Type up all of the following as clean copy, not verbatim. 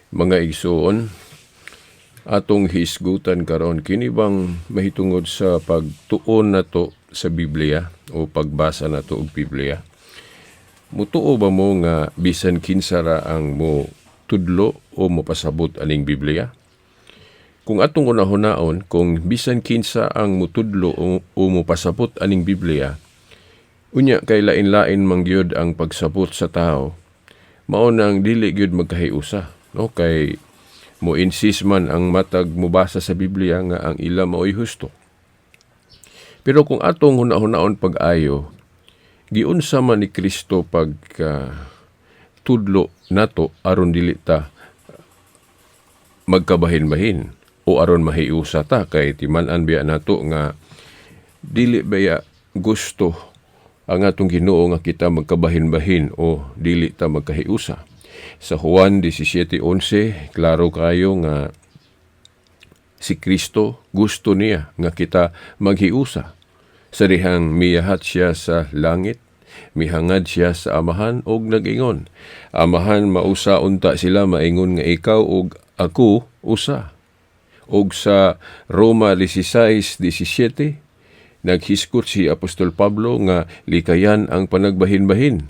Mga igsoon, atong hisgutan karon kini bang mahitungod sa pagtuon nato sa Biblia o pagbasa nato og Biblia? Mutuo ba mo nga bisan kinsa ra ang mo tudlo o mapasabot aning Biblia? Kung atong unahon kung bisan kinsa ang mutudlo o mapasabot aning Biblia, unya kay lain-lain man gyud ang pagsabot sa tao, mao nang dili gyud magkahiusa. No, kay mo insist man ang matag mubasa sa Biblia nga ang ila mao'y husto. Pero kung atong hunaon pag-ayo, giunsa man ni Kristo pag tudlo nato aron dili ta magkabahin-bahin o aron mahiusa ta, kay timan-an biya nato nga dili baya gusto ang atong Ginoo nga kita magkabahin-bahin o dili ta magkahiusa. Sa Juan 17:11, klaro kayo nga si Kristo gusto niya nga kita maghiusa. Sa dihang miyahat siya sa langit, mihangad siya sa Amahan og nag-ingon, Amahan, mausa unta sila maingon nga ikaw og ako usa. Og sa Roma 16:17, naghiskot si Apostol Pablo nga likayan ang panagbahin-bahin.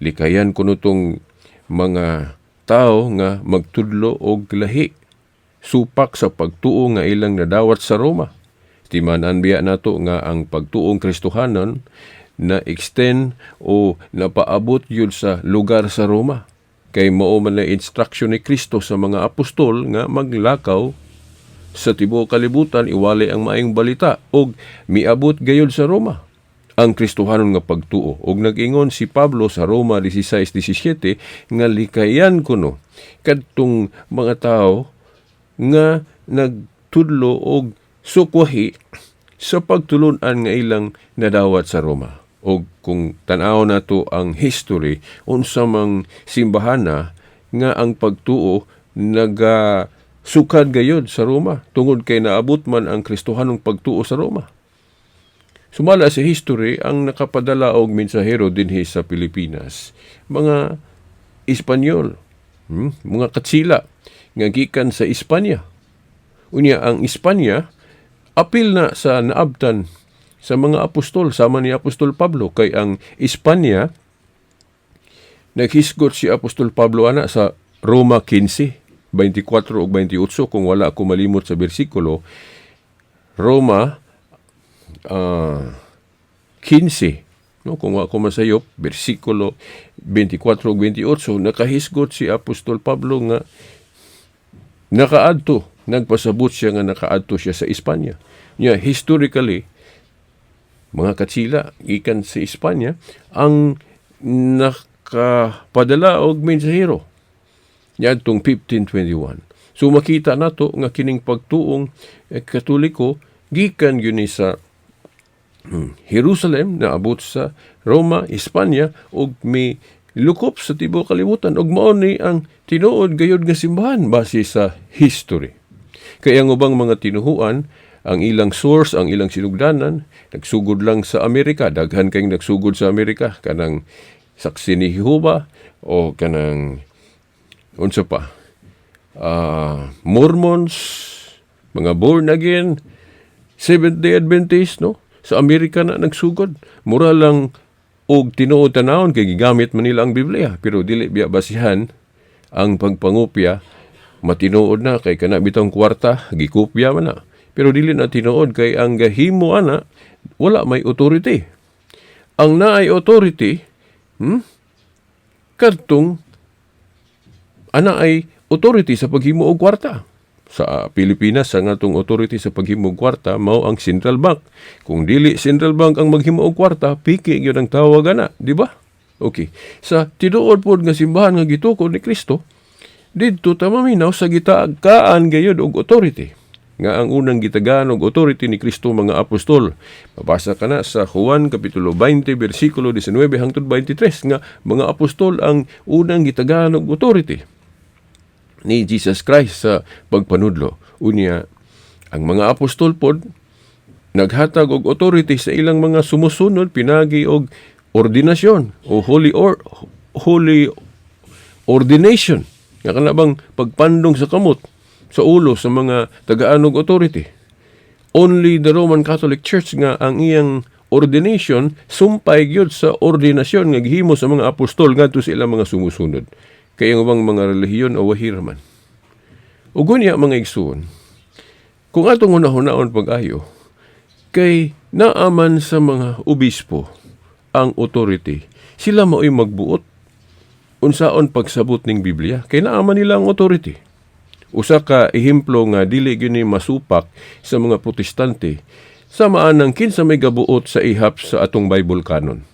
Likayan kuno tong mga tao nga magtudlo og lahi, supak sa pagtuo nga ilang nadawat sa Roma. Timan-an biya nato nga ang pagtuong Kristohanon na extend o napaabot yun sa lugar sa Roma. Kay mao man na instruction ni Kristo sa mga apostol nga maglakaw sa tibuok kalibutan, iwali ang maayong balita og miabot gayud sa Roma ang Kristohanon nga pagtuo. Og nag-ingon si Pablo sa Roma 16:17 nga likayan kuno kadtong mga tao nga nagtudlo og sukwahi sa pagtulunan nga ilang nadawat sa Roma. Og kung tan-aw nato ang history, unsa mang simbahana nga ang pagtuo sukad gayud sa Roma tungod kay naabot man ang Kristohanong pagtuo sa Roma. Sumala sa history, ang nakapadala og mensahero dinhi sa Pilipinas, mga Espanyol, mga katsila nga gikan sa Espanya. Unya ang Espanya apil na sa naabtan sa mga apostol sama ni Apostol Pablo, kay ang Espanya naghisgot si Apostol Pablo ana sa Roma 15:24 ug 28, kung wala ako malimot sa bersikulo. Roma 15, no, kung ako masayop, bersikulo 24 ug 28, nakahisgot si Apostol Pablo nga nagpasabot siya nga nakaadto siya sa Espanya. Historically, mga katsila ikan sa Espanya ang nakapadala og mensahero niadtong 1521. So makita nato nga kining pagtuong Katoliko gikan gyud ni sa Jerusalem, naabot sa Roma, Espanya, ug may lukop sa tibuok kalibutan, ug mao ni ang tinuod gayud nga simbahan base sa history. Kaya ang ubang mga tinuhuan, ang ilang source, ang ilang sinugdanan, nagsugod lang sa Amerika, daghan kayong nagsugod sa Amerika, kanang Saksi ni Jehova o kanang unsa pa, Mormons, mga born again, Seventh-day Adventist, no? Sa Amerika na nagsugod. Mura lang og tinuod tanawon kay gigamit man nila ang Biblia, pero dili biya basihan ang pagpangopya. Matinuod na kay kana bitong kwarta gikopya man na, pero dili na tinuod kay ang gahimo ana wala may authority. Ang naay authority kadtong ana ay authority sa paghimo og kwarta. Sa Pilipinas, ang atong authority sa paghimo og kwarta mao ang Central Bank. Kung dili Central Bank ang maghimo og kwarta, piki gyud ang tawag ana, di ba? Okay. Sa tinuod pod nga simbahan nga gitukod ni Kristo, didto ta maminaw sa gitagaan gayud og authority. Nga ang unang gitagaan og authority ni Kristo mga apostol. Mabasa ka na sa Juan kapitulo 20 bersikulo 19 hangtod 23 nga mga apostol ang unang gitagaan og authority ni Jesus Christ sa pagpanudlo. Unya, ang mga apostol pod naghatag og authority sa ilang mga sumusunod pinagi og ordinasyon o holy ordination Nga ka na bang pagpandong sa kamot sa ulo sa mga tagaanog authority. Only the Roman Catholic Church nga ang iyang ordination sumpay gyud sa ordinasyon nga gihimo sa mga apostol ngadto sa ilang mga sumusunod. Kaya nga bang mga relihiyon o wahiraman. Ug unya mga igsoon, kung atong hunahon pag-ayo, kay naaman sa mga obispo ang authority, sila mao'y magbuot unsaon pagsabot ning Biblia. Kay naaman nila ang authority. Usa ka ehemplo nga dili gyud ni masupak sa mga protestante sa maanang kinsa may gabuot sa ihap sa atong Bible canon.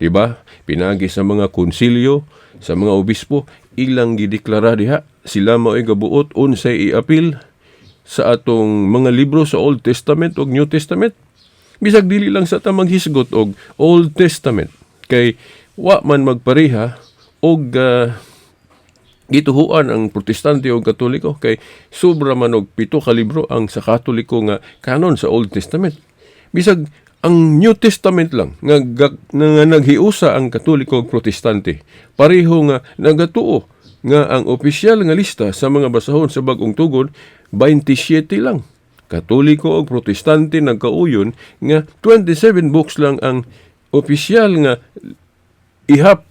Diba? Pinagi sa mga konsilyo, sa mga obispo, ilang gideklara diha, sila mao'y gabuot unsay iapil sa atong mga libro sa Old Testament o New Testament. Bisag dili lang sa tamang hisgot og Old Testament. Kay wa man magpareha og gituhuan ang protestante o katoliko kay sobra man og 7 ka libro ang sa katoliko nga kanon sa Old Testament. Bisag ang New Testament lang nga naghiusa ang katoliko ug protestante. Pareho nga nagatuo nga ang opisyal nga lista sa mga basahon sa Bag-ong Tugon 27 lang. Katoliko ug protestante nagkauyon nga 27 books lang ang opisyal nga ihap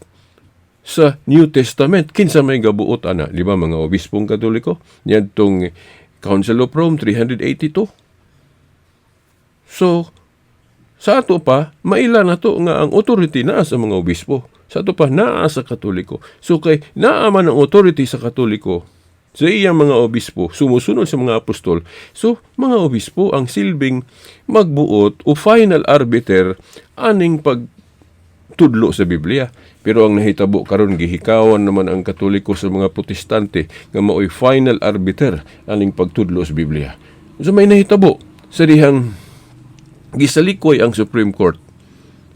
sa New Testament. Kinsa may gabuot ana, di ba mga obispong katoliko? Yan tong Council of Rome 382. So, sa ato pa, maila na to nga ang authority naa sa mga obispo. Sa ato pa, naa sa katoliko. So, kay naaman ang authority sa katoliko, sa iyang mga obispo, sumusunod sa mga apostol. So, mga obispo ang silbing magbuot o final arbiter aning pagtudlo sa Biblia. Pero ang nahitabo karon gihikawan naman ang katoliko sa mga protestante nga mao'y final arbiter aning pagtudlo sa Biblia. So may nahitabo sa dihang gisalikoy ang Supreme Court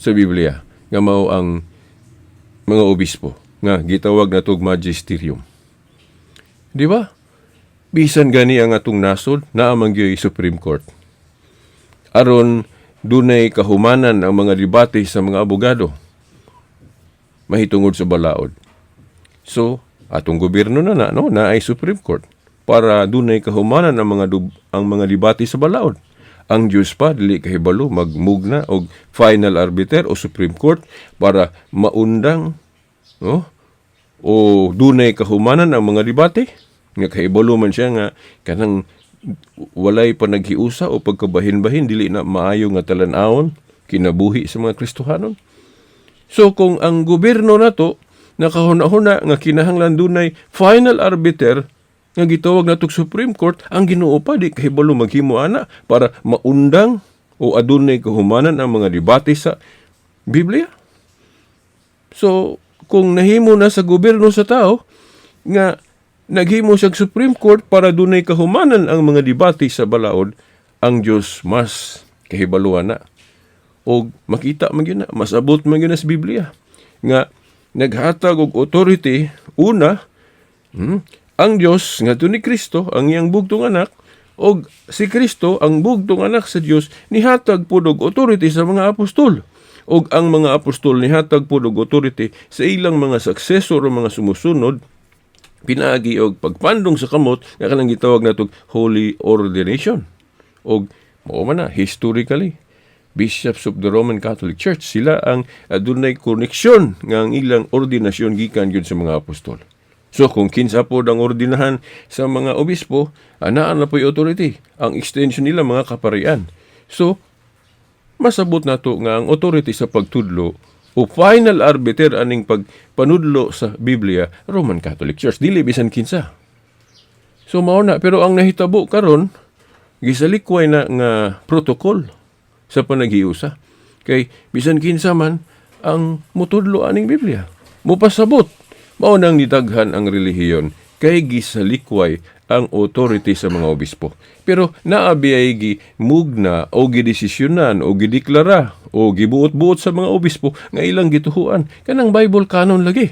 sa Biblia nga mao ang mga obispo nga gitawag na tog magisterium. Di ba? Bisan gani ang atong nasod naamang gyud Supreme Court. Aron dunay kahumanan ang mga debate sa mga abogado mahitungod sa balaod. So, atong gobyerno na ay Supreme Court para dunay kahumanan ang mga debate sa balaod. Ang Diyos pa dili kahibalo magmugna og final arbiter o Supreme Court para maundang o dunay kahumanan ang mga debate nga kahibalo man siya nga kanang walay pa naghiusa o pagkabahin-bahin dili na maayo nga talan-awon kinabuhi sa mga Kristohanon. So kung ang gobyerno nato nakahuna-huna nga kinahanglan dunay final arbiter nga gitawag natong Supreme Court, ang Ginoo pa di kahibalo maghimo ana para maundang o adunay kahumanan ang mga debate sa Biblia. So kung nahimo na sa gobyerno sa tao nga naghimo siya Supreme Court para dunay kahumanan ang mga debate sa balaod, ang Dios mas kahibaluan na. O makita man yun na, masabot man yun na sa Biblia. Nga, naghatag og authority, una, ang Diyos, nga to ni Kristo, ang iyang bugtong anak, o si Kristo, ang bugtong anak sa Diyos, nihatag po og authority sa mga apostol. O ang mga apostol nihatag po og authority sa ilang mga successor o mga sumusunod, pinagi og pagpandong sa kamot, nga kanang gitawag natong holy ordination. O, mao man na, historically, bishops of the Roman Catholic Church, sila ang adunay koneksyon nga ang ilang ordinasyon gikan gyud sa mga apostol. So kung kinsa pod ang ordinahan sa mga obispo, anaan na po'y authority. Ang extension nila mga kaparian. So masabot nato nga ang authority sa pagtudlo o final arbiter aning pagpanudlo sa Biblia, Roman Catholic Church, dili bisan kinsa. So mao na, pero ang nahitabo karon gisalikway na nga protocol sa panaghiusa. Kay bisan kinsa man ang mutudlo aning Biblia. Mupasabot. Mao nang nidaghan ang relihiyon kay gisalikway ang authority sa mga obispo. Pero naabiyay gi mugna o gidesisyonan o gideklara o gibuot-buot sa mga obispo nga ilang gituhuan kanang Bible canon lagi.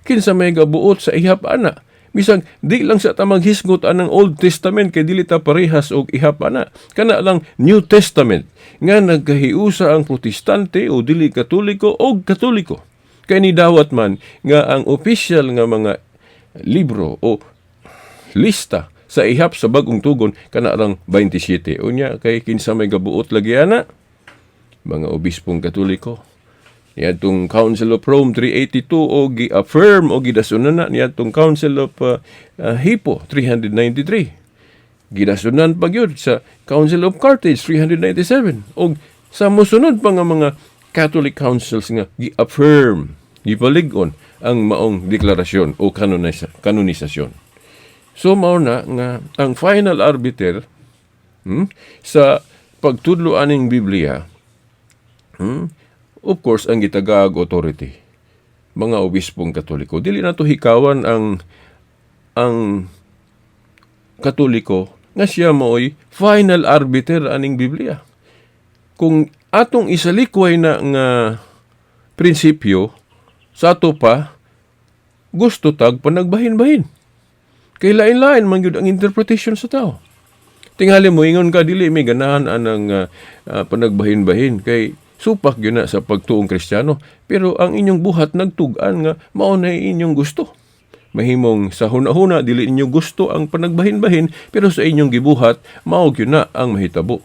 Kinsa may gabuot sa ihap ana. Bisag di lang sa tamang hisgot anang Old Testament kay dili ta parehas og ihap ana. Kana lang New Testament nga nagkahiusa ang protestante o dili katoliko og katoliko. Kay ni dawat man nga ang opisyal nga mga libro o lista sa ihap sa bagong tugon kanarang 27. Unya kay kinsa may gabuot lagi ana mga obispong Katoliko. Niadtong Council of Rome 382 o gi-affirm o gidasunan na niadtong Council of Hippo 393. Gidasunan pa gyud sa Council of Carthage 397 o sa mosunod pa nga mga Catholic councils nga gi-affirm, gipalig-on ang maong deklarasyon o kanonisasyon. So mao na nga ang final arbiter sa pagtudlo aning Biblia, of course ang gitagag authority, mga obispong Katoliko. Dili na to hikawan ang Katoliko nga siya mao'y final arbiter aning Biblia. Kung atong isalikway na nga prinsipyo, sa ato pa, gusto tag panagbahin-bahin. Kay lain-lain man yun ang interpretation sa tao. Tingali mo, ingon ka, dili may ganahan anang panagbahin-bahin. Kay supak yun na sa pagtuong Kristiyano. Pero ang inyong buhat nagtugan nga, maunay inyong gusto. Mahimong sa huna-huna, dili inyo gusto ang panagbahin-bahin, pero sa inyong gibuhat, maog yun na ang mahitabo.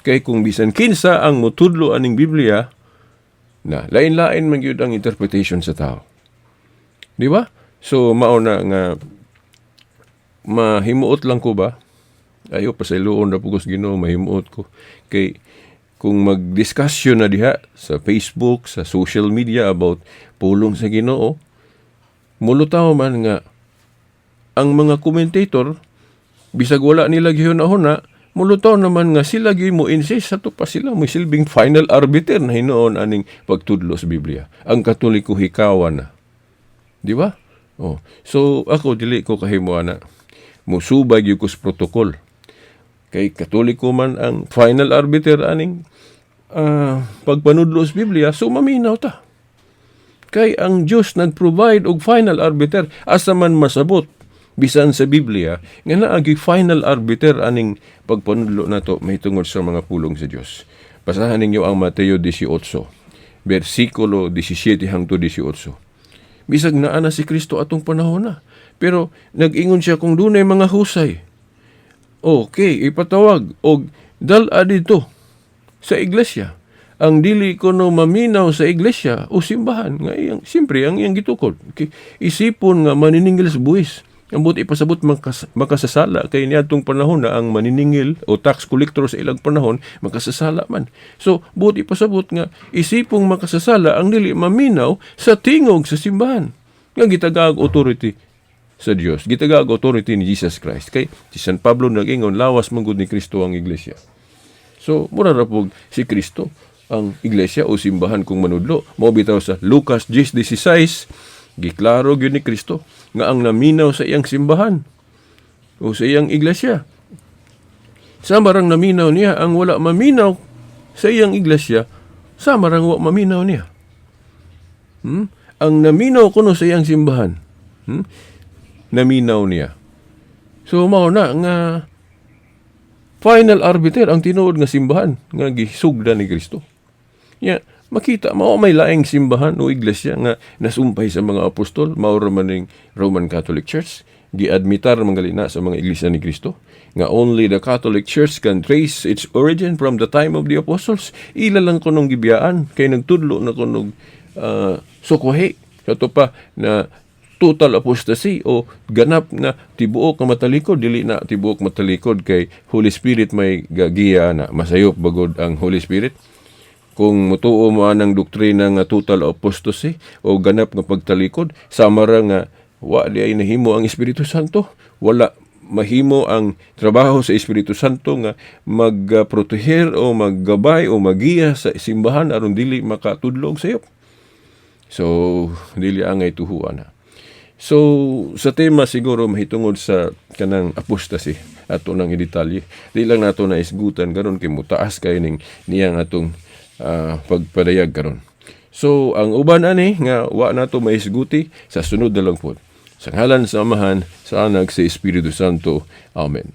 Kay kung bisan kinsa ang mutudlo aning Biblia, na lain-lain man yun ang interpretation sa tao. Di ba? So, mauna nga, mahimuot lang ko ba? Ayaw pa sa iluon na pugos Ginoo, mahimuot ko. Kay kung mag-discussion na diha sa Facebook, sa social media about pulong sa Ginoo, mulutaw man nga ang mga commentator, bisag wala nila gihuna-huna, mulutaw naman nga sila gi mo insist sa to pa sila mo silbing final arbiter na hinuon aning pagtudlo sa Biblia. Ang Katoliko hikawan na. Di ba? Oh. So ako dili ko kahimuana musubay gyud ko sa protocol. Kay Katoliko man ang final arbiter aning pagpanudlo sa Biblia, so maminaw ta. Kay ang Diyos nag-provide og final arbiter asa man masabot bisan sa Biblia nga naagi final arbiter aning pagpanudlo nato mahitungod sa mga pulong sa Dios. Basahan ninyo ang Mateo 18 versikulo 17 hangtod 18. Bisag naa na si Kristo atong panahon na, pero nag-ingon siya kung dunay mga husay. Okay, ipatawag og dal-a dito sa iglesia. Ang dili ko no maminaw sa iglesia o simbahan nga iyang siyempre ang iyang gitukod. Okay. Isipon nga maniningil sa buhis. Ang buti ipasabot makasasala kay niadtong panahon na ang maniningil o tax collector sa ilang panahon makasasala man. So buti ipasabot nga isipong makasasala ang dili maminaw sa tingog sa simbahan. Nga gitagag authority sa Dios, gitagag authority ni Jesus Christ. Kay si San Pablo nag-ingon lawas man gud ni Kristo ang iglesia. So mura ra pug si Kristo ang iglesia o simbahan kung manudlo. Mao bitaw sa Lucas 10:16, giklaro gyud ni Kristo nga ang naminaw sa iyang simbahan o sa iyang iglesia, sama rang naminaw niya. Ang wala maminaw sa iyang iglesia, sama rang wala maminaw niya. Ang naminaw kuno sa iyang simbahan, naminaw niya. So mao na nga final arbiter ang tinuod nga simbahan nga gisugda ni Kristo. Makita mao may laing simbahan o iglesia nga nasumpay sa mga apostol, mao ra man ning Roman Catholic Church, giadmitar man galina sa mga iglesia ni Kristo nga only the Catholic Church can trace its origin from the time of the apostles. Ila lang kunong gibiyaan kay nagtudlo na kunog sukuhi kato pa na total apostasy o ganap na tibuok nga matalikod, dili na tibuok matalikod kay Holy Spirit may gagiya na masayop bagod ang Holy Spirit. Kung mutuo mo anang doktrina nga total apostasy o ganap nga pagtalikod, sama ra nga wala ay nahimo ang Espiritu Santo, wala mahimo ang trabaho sa Espiritu Santo nga magproteher o maggabay o magiya sa simbahan aron dili makatudlog sayop. So dili angay tuhuan na. So sa tema siguro mahitungod sa kanang apostasy ato nang idetalye. Di lang nato na isgutan karon kay mutaas kay ning niyang atong pagpadayag karon. So ang uban ani nga wa nato maisguti sa sunod na lang pod. Sa ngalan sa Amahan, sa Anak, sa Espiritu Santo. Amen.